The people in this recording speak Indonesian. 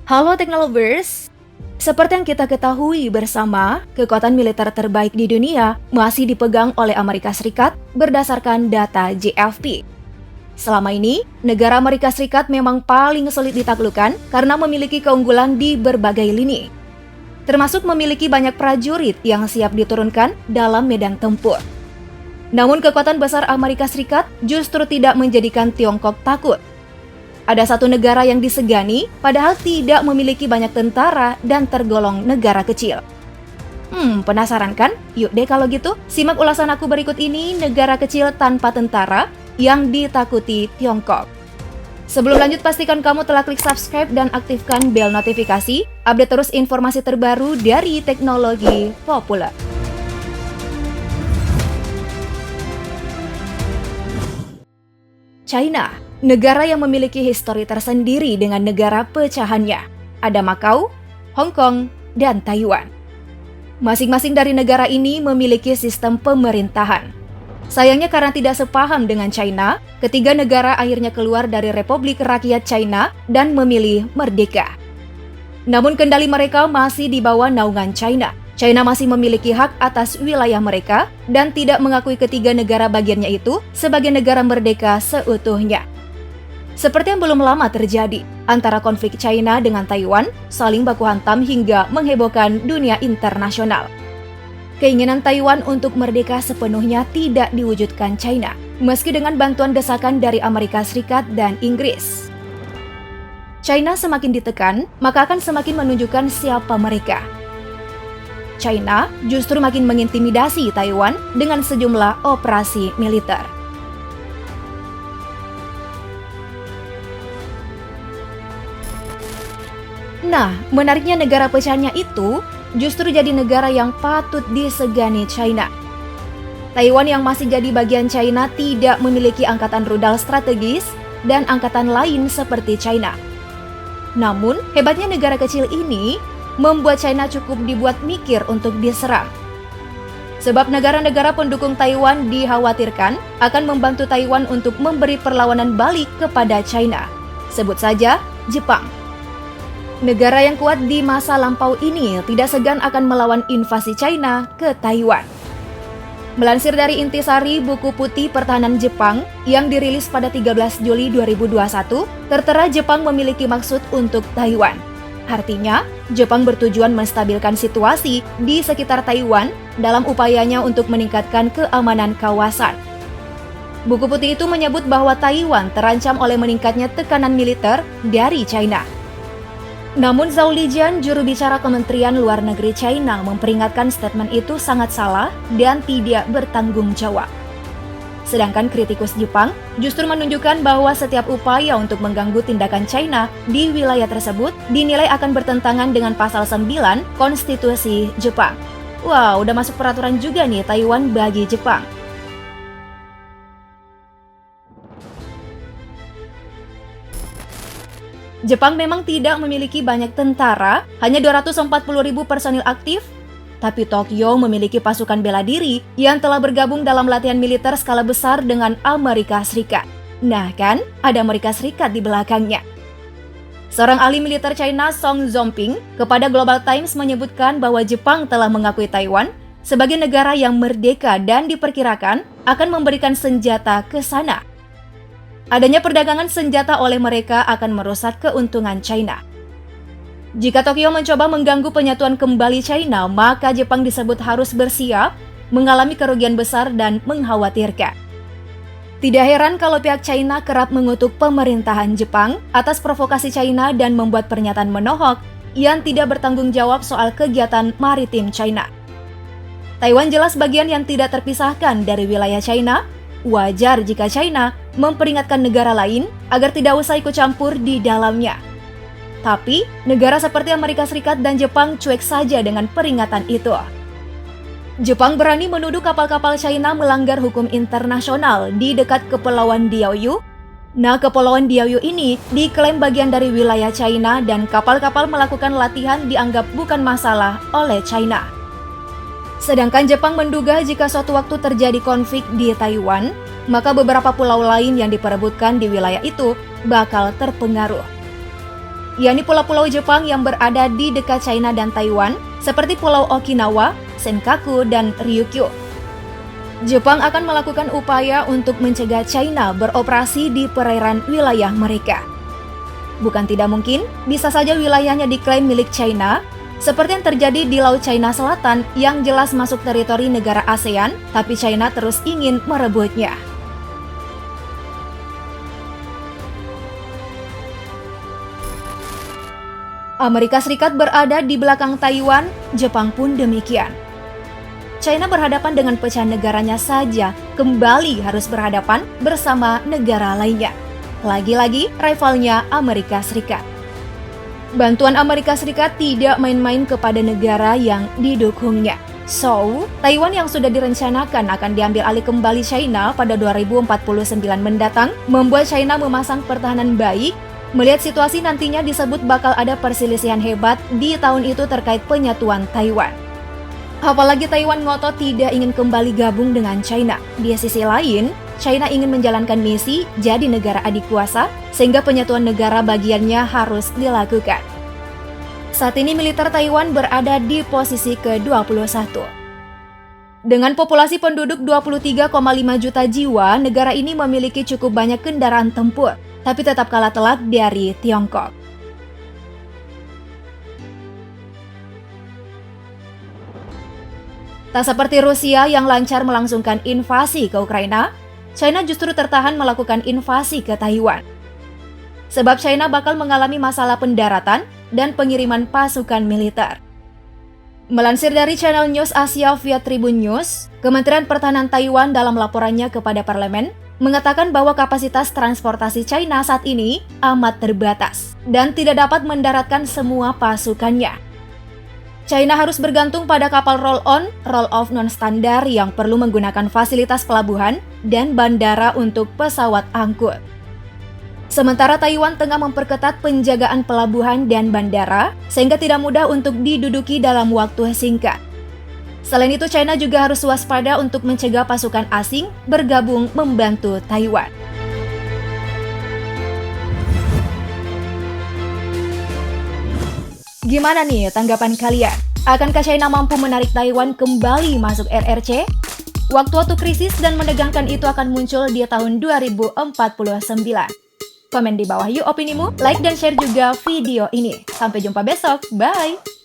Halo Teknolovers, seperti yang kita ketahui bersama, kekuatan militer terbaik di dunia masih dipegang oleh Amerika Serikat berdasarkan data JFP. Selama ini, negara Amerika Serikat memang paling sulit ditaklukkan karena memiliki keunggulan di berbagai lini, termasuk memiliki banyak prajurit yang siap diturunkan dalam medan tempur. Namun kekuatan besar Amerika Serikat justru tidak menjadikan Tiongkok takut. Ada satu negara yang disegani, padahal tidak memiliki banyak tentara dan tergolong negara kecil. Penasaran kan? Yuk deh kalau gitu, simak ulasan aku berikut ini, negara kecil tanpa tentara yang ditakuti Tiongkok. Sebelum lanjut, pastikan kamu telah klik subscribe dan aktifkan bel notifikasi, update terus informasi terbaru dari teknologi populer. China, negara yang memiliki histori tersendiri dengan negara pecahannya. Ada Macau, Hong Kong, dan Taiwan. Masing-masing dari negara ini memiliki sistem pemerintahan. Sayangnya karena tidak sepaham dengan China, ketiga negara akhirnya keluar dari Republik Rakyat China dan memilih merdeka. Namun kendali mereka masih di bawah naungan China. China masih memiliki hak atas wilayah mereka dan tidak mengakui ketiga negara bagiannya itu sebagai negara merdeka seutuhnya. Seperti yang belum lama terjadi, antara konflik China dengan Taiwan saling baku hantam hingga menghebohkan dunia internasional. Keinginan Taiwan untuk merdeka sepenuhnya tidak diwujudkan China, meski dengan bantuan desakan dari Amerika Serikat dan Inggris. China semakin ditekan, maka akan semakin menunjukkan siapa mereka. China justru makin mengintimidasi Taiwan dengan sejumlah operasi militer. Nah, menariknya negara pecahannya itu justru jadi negara yang patut disegani China. Taiwan yang masih jadi bagian China tidak memiliki angkatan rudal strategis dan angkatan lain seperti China. Namun, hebatnya negara kecil ini membuat China cukup dibuat mikir untuk diserang. Sebab negara-negara pendukung Taiwan dikhawatirkan akan membantu Taiwan untuk memberi perlawanan balik kepada China. Sebut saja Jepang. Negara yang kuat di masa lampau ini tidak segan akan melawan invasi China ke Taiwan. Melansir dari intisari buku putih pertahanan Jepang yang dirilis pada 13 Juli 2021, tertera Jepang memiliki maksud untuk Taiwan. Artinya, Jepang bertujuan menstabilkan situasi di sekitar Taiwan dalam upayanya untuk meningkatkan keamanan kawasan. Buku putih itu menyebut bahwa Taiwan terancam oleh meningkatnya tekanan militer dari China. Namun Zhao Lijian, juru bicara Kementerian Luar Negeri China, memperingatkan statement itu sangat salah dan tidak bertanggung jawab. Sedangkan kritikus Jepang justru menunjukkan bahwa setiap upaya untuk mengganggu tindakan China di wilayah tersebut dinilai akan bertentangan dengan pasal 9 Konstitusi Jepang. Wow, udah masuk peraturan juga nih Taiwan bagi Jepang. Jepang memang tidak memiliki banyak tentara, hanya 240.000 personil aktif, tapi Tokyo memiliki pasukan bela diri yang telah bergabung dalam latihan militer skala besar dengan Amerika Serikat. Nah kan, ada Amerika Serikat di belakangnya. Seorang ahli militer China, Song Zongping, kepada Global Times menyebutkan bahwa Jepang telah mengakui Taiwan sebagai negara yang merdeka dan diperkirakan akan memberikan senjata ke sana. Adanya perdagangan senjata oleh mereka akan merusak keuntungan China. Jika Tokyo mencoba mengganggu penyatuan kembali China, maka Jepang disebut harus bersiap mengalami kerugian besar dan mengkhawatirkan. Tidak heran kalau pihak China kerap mengutuk pemerintahan Jepang atas provokasi China dan membuat pernyataan menohok yang tidak bertanggung jawab soal kegiatan maritim China. Taiwan jelas bagian yang tidak terpisahkan dari wilayah China. Wajar jika China memperingatkan negara lain agar tidak usah ikut campur di dalamnya. Tapi, negara seperti Amerika Serikat dan Jepang cuek saja dengan peringatan itu. Jepang berani menuduh kapal-kapal China melanggar hukum internasional di dekat Kepulauan Diaoyu. Nah, Kepulauan Diaoyu ini diklaim bagian dari wilayah China dan kapal-kapal melakukan latihan dianggap bukan masalah oleh China. Sedangkan Jepang menduga jika suatu waktu terjadi konflik di Taiwan, maka beberapa pulau lain yang diperebutkan di wilayah itu bakal terpengaruh. Yakni pulau-pulau Jepang yang berada di dekat China dan Taiwan, seperti Pulau Okinawa, Senkaku, dan Ryukyu. Jepang akan melakukan upaya untuk mencegah China beroperasi di perairan wilayah mereka. Bukan tidak mungkin, bisa saja wilayahnya diklaim milik China, seperti yang terjadi di Laut China Selatan yang jelas masuk teritori negara ASEAN, tapi China terus ingin merebutnya. Amerika Serikat berada di belakang Taiwan, Jepang pun demikian. China berhadapan dengan pecahan negaranya saja, kembali harus berhadapan bersama negara lainnya. Lagi-lagi rivalnya Amerika Serikat. Bantuan Amerika Serikat tidak main-main kepada negara yang didukungnya. So, Taiwan yang sudah direncanakan akan diambil alih kembali China pada 2049 mendatang, membuat China memasang pertahanan baik. Melihat situasi nantinya disebut bakal ada perselisihan hebat di tahun itu terkait penyatuan Taiwan. Apalagi Taiwan ngotot tidak ingin kembali gabung dengan China. Di sisi lain, China ingin menjalankan misi jadi negara adik kuasa, sehingga penyatuan negara bagiannya harus dilakukan. Saat ini militer Taiwan berada di posisi ke-21. Dengan populasi penduduk 23,5 juta jiwa, negara ini memiliki cukup banyak kendaraan tempur, tapi tetap kalah telak dari Tiongkok. Tak seperti Rusia yang lancar melangsungkan invasi ke Ukraina, China justru tertahan melakukan invasi ke Taiwan. Sebab China bakal mengalami masalah pendaratan dan pengiriman pasukan militer. Melansir dari channel News Asia via Tribun News, Kementerian Pertahanan Taiwan dalam laporannya kepada parlemen mengatakan bahwa kapasitas transportasi China saat ini amat terbatas dan tidak dapat mendaratkan semua pasukannya. China harus bergantung pada kapal roll-on, roll-off non-standar yang perlu menggunakan fasilitas pelabuhan dan bandara untuk pesawat angkut. Sementara Taiwan tengah memperketat penjagaan pelabuhan dan bandara, sehingga tidak mudah untuk diduduki dalam waktu singkat. Selain itu, China juga harus waspada untuk mencegah pasukan asing bergabung membantu Taiwan. Gimana nih tanggapan kalian? Akankah China mampu menarik Taiwan kembali masuk RRC? Waktu-waktu krisis dan menegangkan itu akan muncul di tahun 2049. Komen di bawah yuk opinimu, like dan share juga video ini. Sampai jumpa besok, bye!